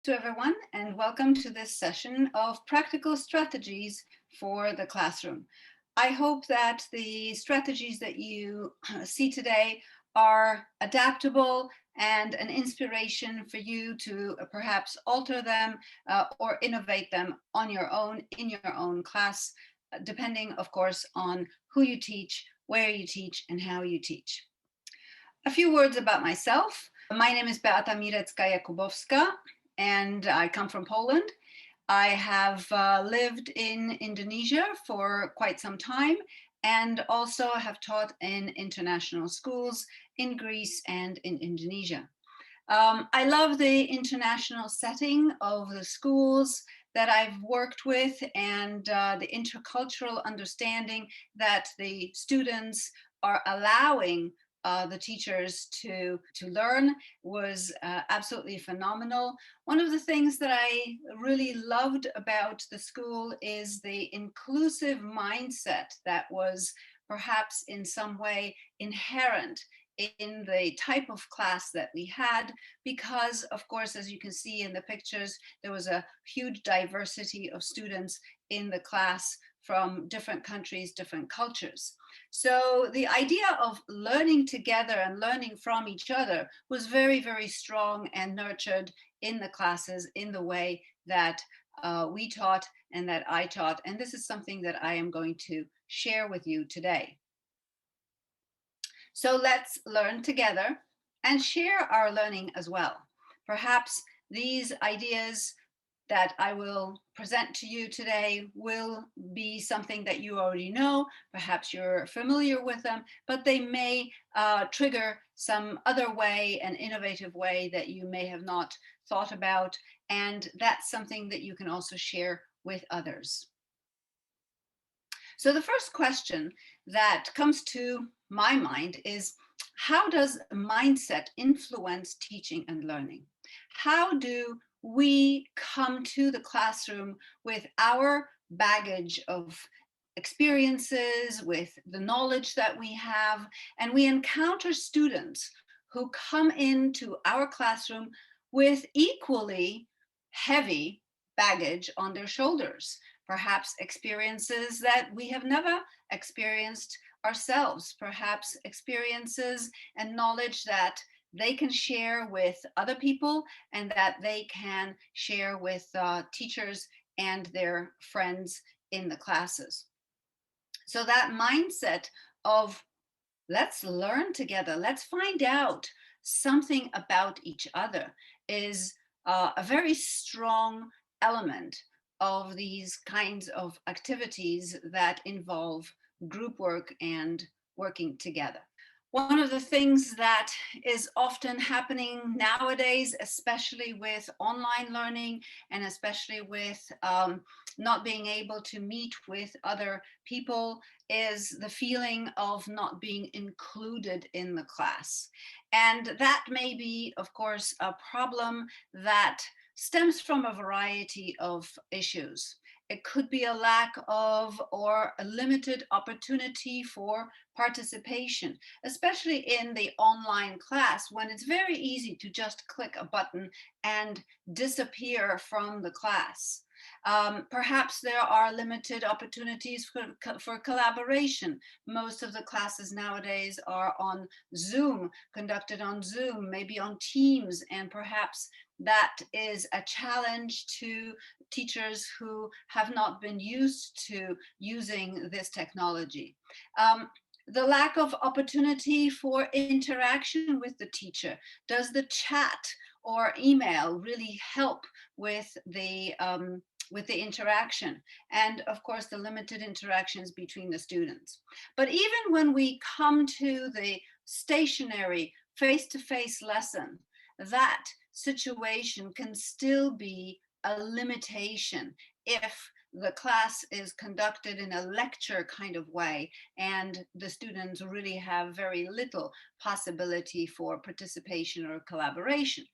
to everyone, and welcome to this session of practical strategies for the classroom. I hope that the strategies that you see today are adaptable and an inspiration for you to perhaps alter them or innovate them on your own in your own class, depending, of course, on who you teach, where you teach, and how you teach. A few words about myself. My name is Beata Mirecka Jakubowska, and I come from Poland. I have lived in Indonesia for quite some time and also have taught in international schools in Greece and in Indonesia. I love the international setting of the schools that I've worked with and the intercultural understanding that the students are allowing the teachers to learn was absolutely phenomenal. One of the things that I really loved about the school is the inclusive mindset that was perhaps in some way inherent in the type of class that we had, because of course, as you can see in the pictures, there was a huge diversity of students in the class from different countries, different cultures. So the idea of learning together and learning from each other was very, very strong and nurtured in the classes in the way that we taught and that I taught. And this is something that I am going to share with you today. So let's learn together and share our learning as well. Perhaps these ideas that I will present to you today will be something that you already know. Perhaps you're familiar with them, but they may trigger some other way, an innovative way that you may have not thought about. And that's something that you can also share with others. So the first question that comes to my mind is, how does mindset influence teaching and learning? How do we come to the classroom with our baggage of experiences, with the knowledge that we have, and we encounter students who come into our classroom with equally heavy baggage on their shoulders, perhaps experiences that we have never experienced ourselves, perhaps experiences and knowledge that they can share with other people and that they can share with teachers and their friends in the classes. So that mindset of let's learn together, let's find out something about each other is a very strong element of these kinds of activities that involve group work and working together. One of the things that is often happening nowadays, especially with online learning and especially with not being able to meet with other people, is the feeling of not being included in the class. And that may be, of course, a problem that stems from a variety of issues. It could be a lack of or a limited opportunity for participation, especially in the online class when it's very easy to just click a button and disappear from the class. Perhaps there are limited opportunities for collaboration. Most of the classes nowadays are on Zoom, conducted on Zoom, maybe on Teams, and perhaps that is a challenge to teachers who have not been used to using this technology. The lack of opportunity for interaction with the teacher. Does the chat or email really help with the interaction, and of course the limited interactions between the students? But even when we come to the stationary face-to-face lesson, that situation can still be a limitation if the class is conducted in a lecture kind of way and the students really have very little possibility for participation or collaboration.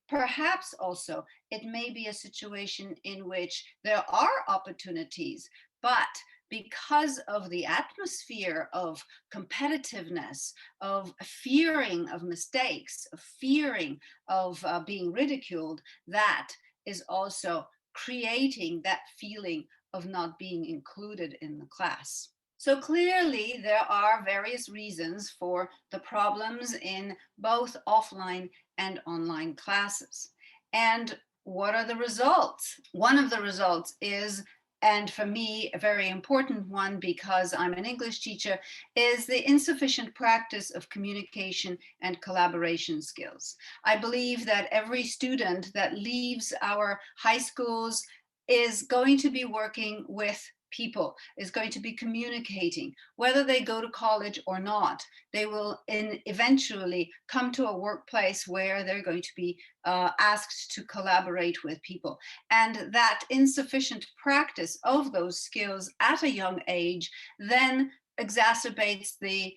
Perhaps also it may be a situation in which there are opportunities, but because of the atmosphere of competitiveness, of fearing of mistakes, of fearing of being ridiculed, that is also creating that feeling of not being included in the class. So clearly, there are various reasons for the problems in both offline and online classes. And what are the results? One of the results is, and for me, a very important one because I'm an English teacher, is the insufficient practice of communication and collaboration skills. I believe that every student that leaves our high schools is going to be working with people, is going to be communicating, whether they go to college or not. They will eventually come to a workplace where they're going to be asked to collaborate with people. And that insufficient practice of those skills at a young age then exacerbates the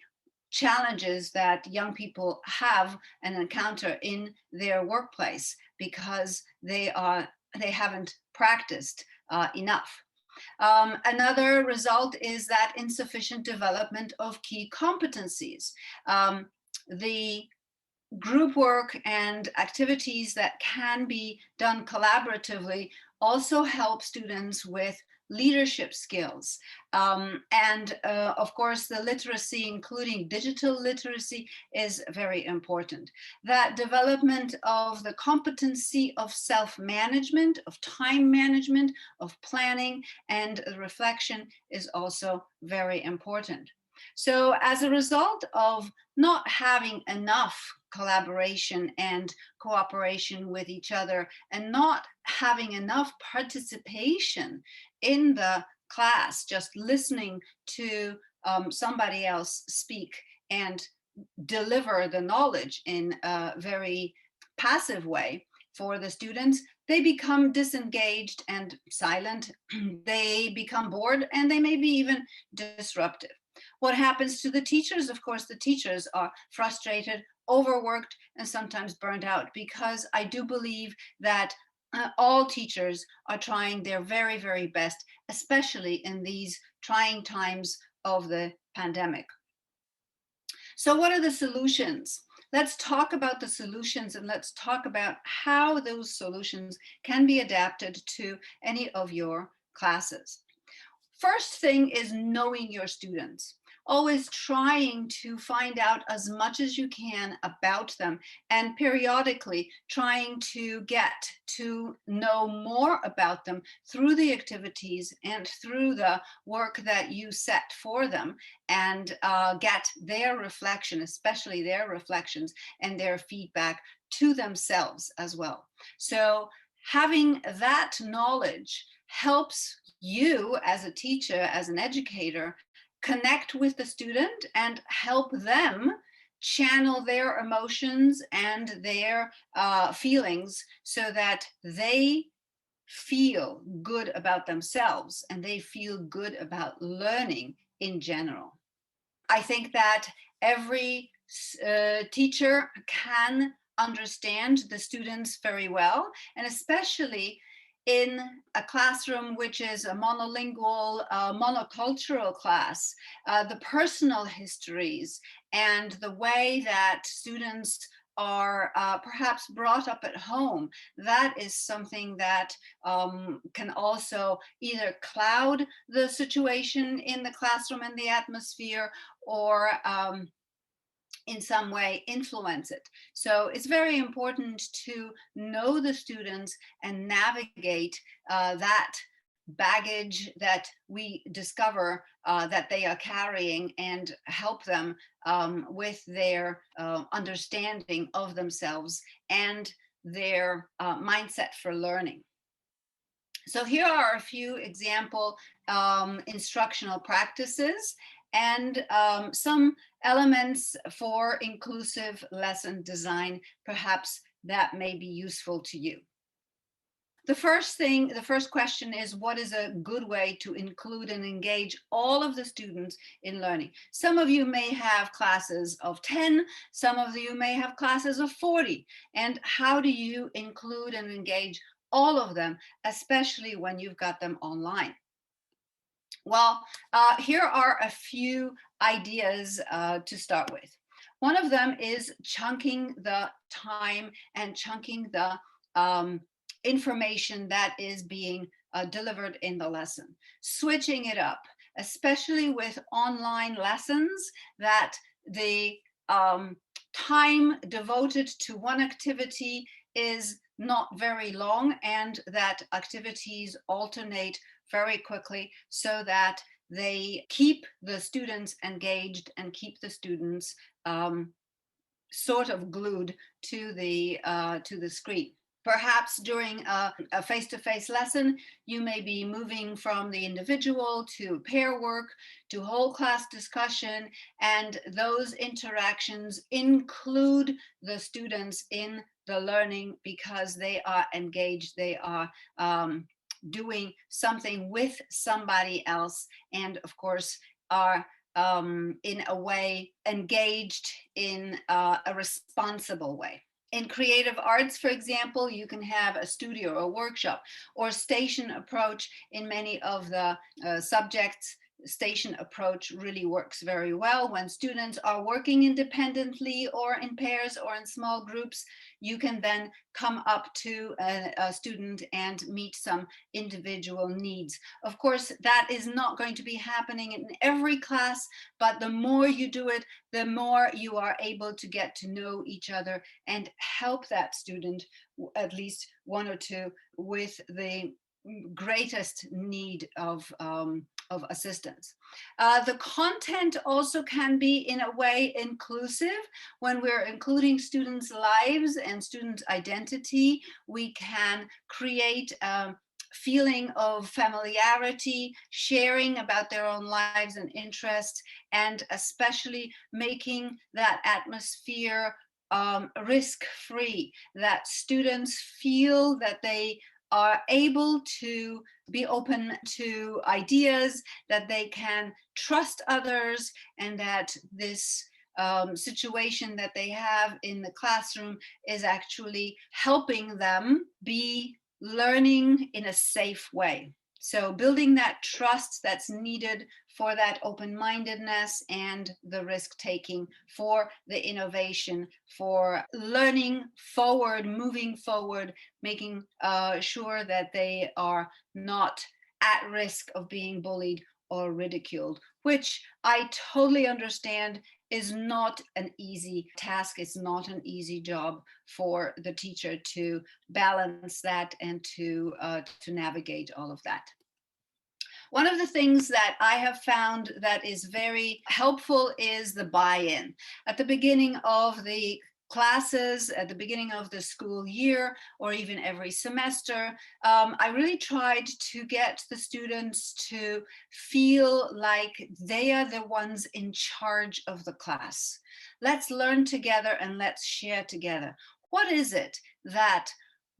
challenges that young people have and encounter in their workplace because they haven't practiced enough. Another result is that insufficient development of key competencies. The group work and activities that can be done collaboratively also help students with leadership skills. Of course, the literacy, including digital literacy, is very important. That development of the competency of self-management, of time management, of planning, and reflection is also very important. So as a result of not having enough collaboration and cooperation with each other and not having enough participation in the class, just listening to somebody else speak and deliver the knowledge in a very passive way for the students, they become disengaged and silent. They become bored and they may be even disruptive. What happens to the teachers? Of course, the teachers are frustrated, overworked, and sometimes burned out, because I do believe that all teachers are trying their very, very best, especially in these trying times of the pandemic. So what are the solutions? Let's talk about the solutions and let's talk about how those solutions can be adapted to any of your classes. First thing is knowing your students. Always trying to find out as much as you can about them and periodically trying to get to know more about them through the activities and through the work that you set for them, and get their reflection, especially their reflections and their feedback to themselves as well. So having that knowledge helps you as a teacher, as an educator, connect with the student and help them channel their emotions and their feelings so that they feel good about themselves and they feel good about learning in general. I think that every teacher can understand the students very well, and especially in a classroom which is a monolingual, monocultural class, the personal histories and the way that students are perhaps brought up at home, that is something that can also either cloud the situation in the classroom and the atmosphere, or in some way influence it. So it's very important to know the students and navigate that baggage that we discover that they are carrying, and help them with their understanding of themselves and their mindset for learning. So here are a few example instructional practices and some elements for inclusive lesson design, perhaps that may be useful to you. The first question is, what is a good way to include and engage all of the students in learning? Some of you may have classes of 10, some of you may have classes of 40. And how do you include and engage all of them, especially when you've got them online? Well, here are a few ideas to start with. One of them is chunking the time and chunking the information that is being delivered in the lesson. Switching it up, especially with online lessons, that the time devoted to one activity is not very long, and that activities alternate very quickly so that they keep the students engaged and keep the students sort of glued to the screen. Perhaps during a face-to-face lesson, you may be moving from the individual to pair work to whole class discussion, and those interactions include the students in the learning because they are engaged, they are doing something with somebody else, and of course are in a way engaged in a responsible way. In creative arts, for example, you can have a studio or a workshop or station approach in many of the subjects. Station approach really works very well when students are working independently or in pairs or in small groups. You can then come up to a student and meet some individual needs. Of course, that is not going to be happening in every class, but the more you do it, the more you are able to get to know each other and help that student, at least one or two, with the greatest need of assistance. The content also can be in a way inclusive. When we're including students' lives and students' identity, we can create a feeling of familiarity, sharing about their own lives and interests, and especially making that atmosphere risk-free, that students feel that they are able to be open to ideas, that they can trust others, and that this situation that they have in the classroom is actually helping them be learning in a safe way. So building that trust that's needed for that open-mindedness and the risk-taking, for the innovation, for learning forward, moving forward, making sure that they are not at risk of being bullied or ridiculed, which I totally understand is not an easy task. It's not an easy job for the teacher to balance that and to navigate all of that. One of the things that I have found that is very helpful is the buy-in. At the beginning of the classes, at the beginning of the school year, or even every semester, I really tried to get the students to feel like they are the ones in charge of the class. Let's learn together and let's share together. What is it that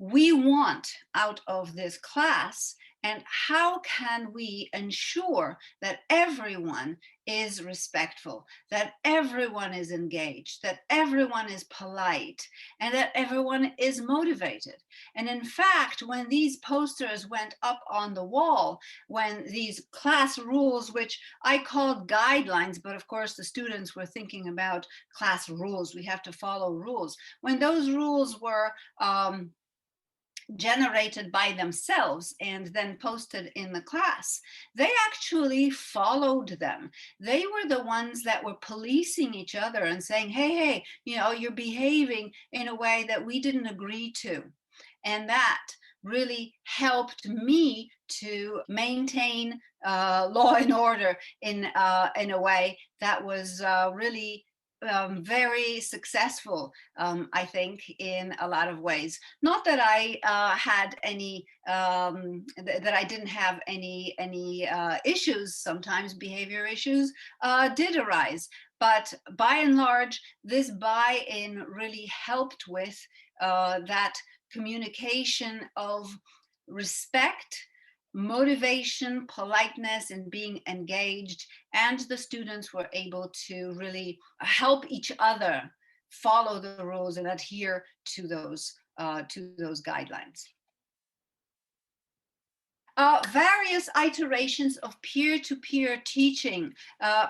we want out of this class? And how can we ensure that everyone is respectful, that everyone is engaged, that everyone is polite, and that everyone is motivated? And in fact, when these posters went up on the wall, when these class rules, which I called guidelines, but of course the students were thinking about class rules, we have to follow rules. When those rules were generated by themselves and then posted in the class, they actually followed them. They were the ones that were policing each other and saying, hey, you know, you're behaving in a way that we didn't agree to. And that really helped me to maintain law and order in a way that was really very successful, I think, in a lot of ways. Not that I had any, that I didn't have any issues. Sometimes behavior issues did arise, but by and large, this buy-in really helped with that communication of respect, motivation, politeness, and being engaged, and the students were able to really help each other follow the rules and adhere to those guidelines. Various iterations of peer-to-peer teaching.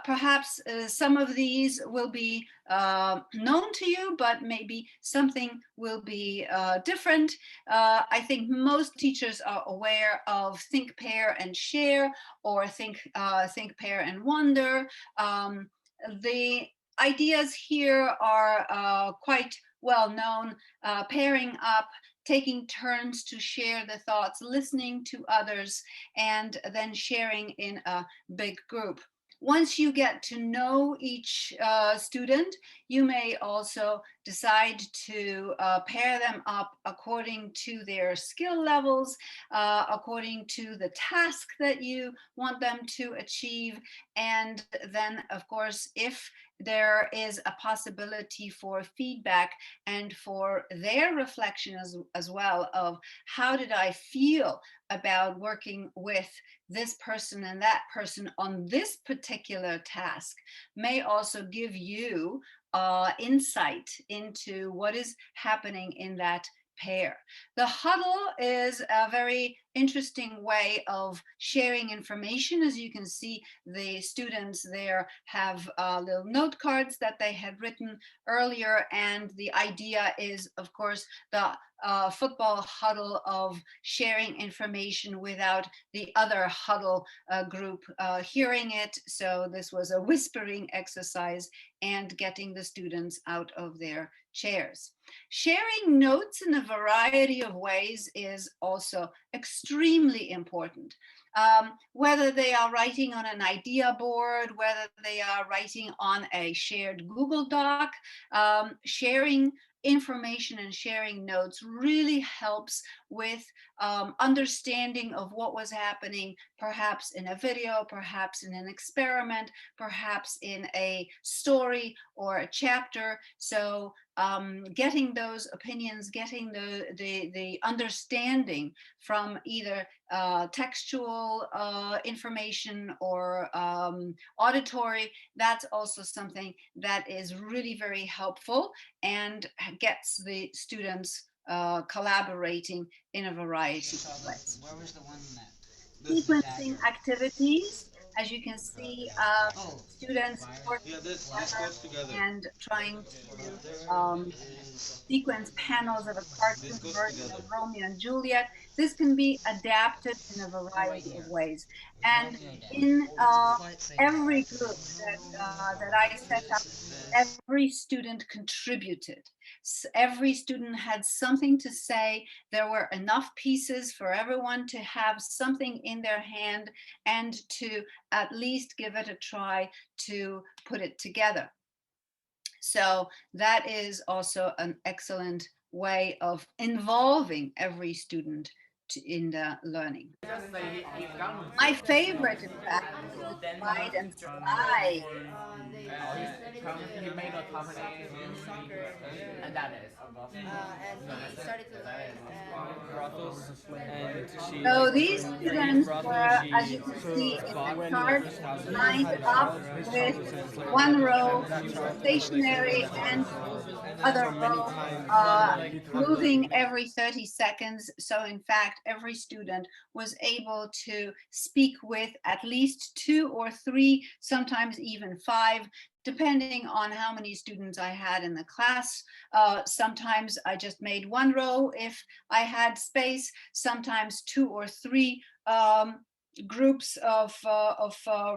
Perhaps some of these will be known to you, but maybe something will be different. I think most teachers are aware of think, pair, and share, or think, pair, and wonder. The ideas here are quite well known, pairing up, taking turns to share the thoughts, listening to others, and then sharing in a big group. Once you get to know each student, you may also decide to pair them up according to their skill levels, according to the task that you want them to achieve. And then, of course, if there is a possibility for feedback and for their reflection as well of how did I feel about working with this person and that person on this particular task, may also give you insight into what is happening in that pair. The huddle is a very interesting way of sharing information. As you can see, the students there have little note cards that they had written earlier, and the idea is, of course, the football huddle of sharing information without the other huddle group hearing it. So this was a whispering exercise and getting the students out of their chairs. Sharing notes in a variety of ways is also extremely important. Whether they are writing on an idea board, whether they are writing on a shared Google Doc, sharing information and sharing notes really helps with understanding of what was happening, perhaps in a video, perhaps in an experiment, perhaps in a story or a chapter. So getting those opinions, getting the understanding from either textual information or auditory, that's also something that is really very helpful and gets the students collaborating in a variety of ways. Where was the one that the Sequencing dagger? activities, as you can see, Oh, students working Yeah, this together goes together. and trying to sequence panels of a This cartoon goes version of together. Romeo and Juliet. This can be adapted in a oh, right variety of here. ways. And Romeo dagger. in Lightsaber. every group that I set up, every student contributed. Every student had something to say. There were enough pieces for everyone to have something in their hand and to at least give it a try to put it together. So that is also an excellent way of involving every student in the learning. My favorite, in fact, is the divide and slide. He made a company in soccer and that is and he started to learn brothels and she So like these trained students brothels were, as you she can see in the fought in the chart, first thousand lined up with one row stationary and the other row moving every 30 seconds. So in fact, every student was able to speak with at least two or three, sometimes even five, depending on how many students I had in the class. Sometimes I just made one row if I had space, sometimes two or three groups of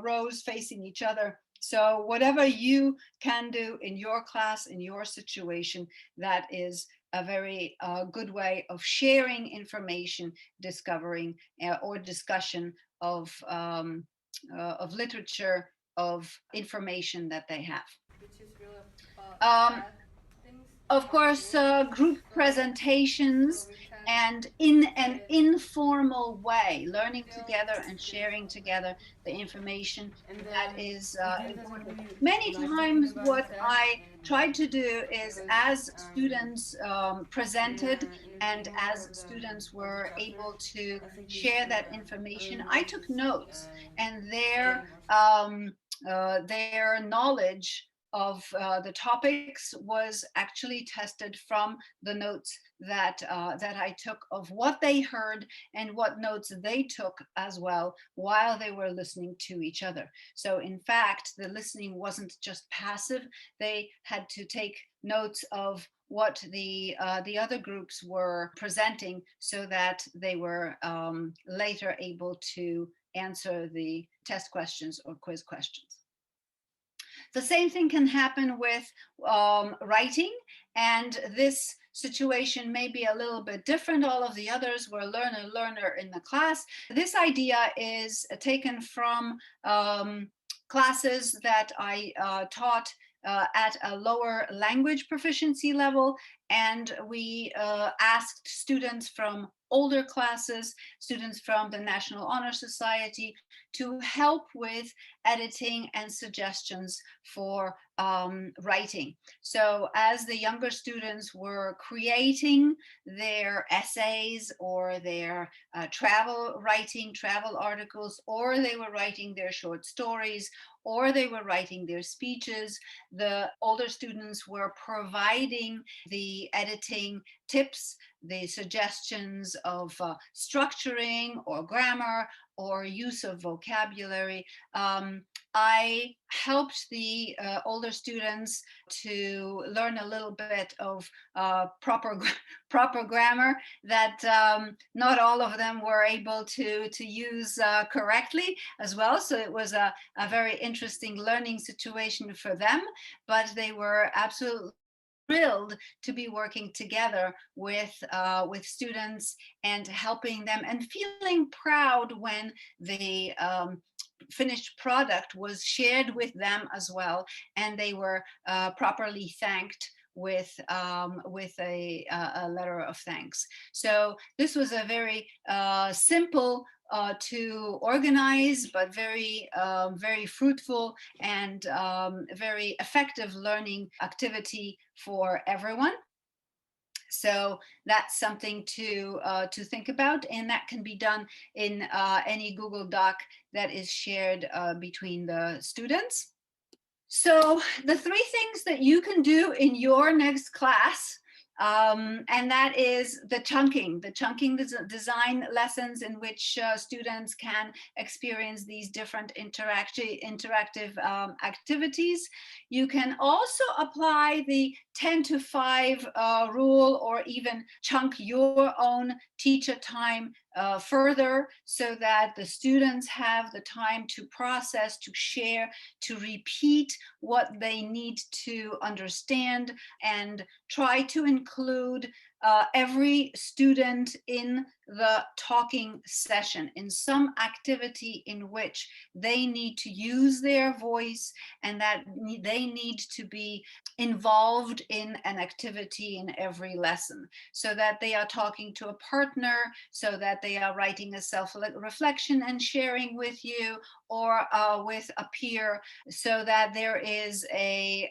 rows facing each other. So whatever you can do in your class, in your situation, that is a very good way of sharing information, discovering or discussion of literature, of information that they have. which is real Um, bad things of course, group so presentations we can and in an get informal way, learning feel together and sharing together the information, and that is it really doesn't important. really Many like thinking times, about what instead I tried to do is, because as students presented in and being as part students of the were chapter able to I think he's share that information, I took notes, and getting more their knowledge of the topics was actually tested from the notes that I took of what they heard and what notes they took as well while they were listening to each other. So in fact, the listening wasn't just passive. They had to take notes of what the other groups were presenting so that they were later able to answer the test questions or quiz questions. The same thing can happen with writing, and this situation may be a little bit different. All of the others were learner in the class. This idea is taken from classes that I taught at a lower language proficiency level, and we asked students from older classes, students from the National Honor Society, to help with editing and suggestions for writing. So as the younger students were creating their essays or their travel articles, or they were writing their short stories, or they were writing their speeches, the older students were providing the editing tips, the suggestions of structuring or grammar or use of vocabulary. I helped the older students to learn a little bit of proper grammar that not all of them were able to use correctly as well. So it was a very interesting learning situation for them, but they were absolutely thrilled to be working together with students and helping them and feeling proud when the finished product was shared with them as well, and they were properly thanked with a letter of thanks. So this was a very simple to organize, but very fruitful and very effective learning activity for everyone. So that's something to think about, and that can be done in any Google Doc that is shared between the students. So the three things that you can do in your next class, and that is the chunking design lessons in which students can experience these different interactive activities. You can also apply the 10 to 5 rule, or even chunk your own teacher time further, so that the students have the time to process, to share, to repeat what they need to understand, and try to include every student in the talking session in some activity in which they need to use their voice and that they need to be involved in an activity in every lesson, so that they are talking to a partner, so that they are writing a self-reflection and sharing with you, or with a peer, so that there is a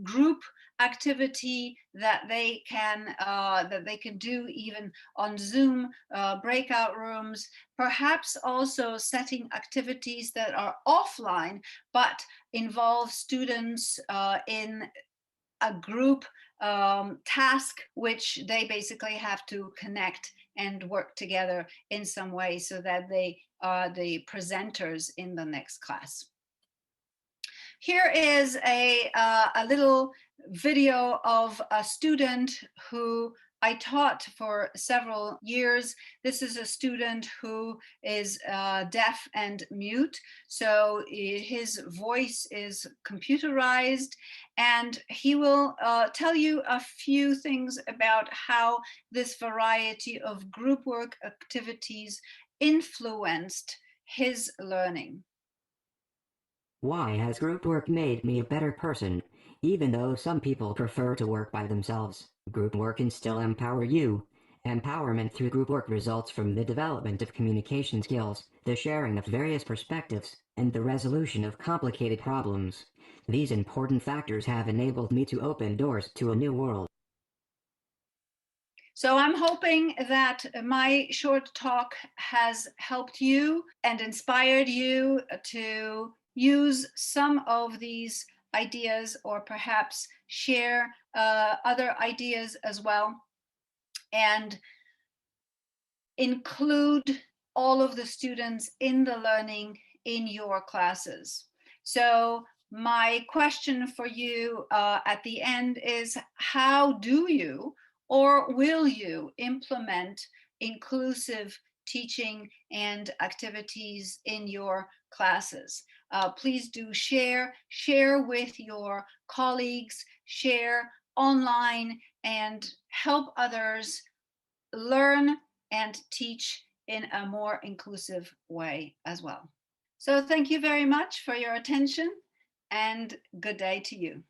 group activity that they can do even on Zoom, breakout rooms, perhaps also setting activities that are offline but involve students in a group task, which they basically have to connect and work together in some way, so that they are the presenters in the next class. Here is a little video of a student who I taught for several years. This is a student who is deaf and mute, so his voice is computerized, and he will tell you a few things about how this variety of group work activities influenced his learning. Why has group work made me a better person? Even though some people prefer to work by themselves, group work can still empower you. Empowerment through group work results from the development of communication skills, the sharing of various perspectives, and the resolution of complicated problems. These important factors have enabled me to open doors to a new world. So I'm hoping that my short talk has helped you and inspired you to use some of these ideas, or perhaps share other ideas as well. and include all of the students in the learning in your classes. So my question for you at the end is, how do you or will you implement inclusive teaching and activities in your classes? Please do share with your colleagues, share online, and help others learn and teach in a more inclusive way as well. So thank you very much for your attention, and good day to you.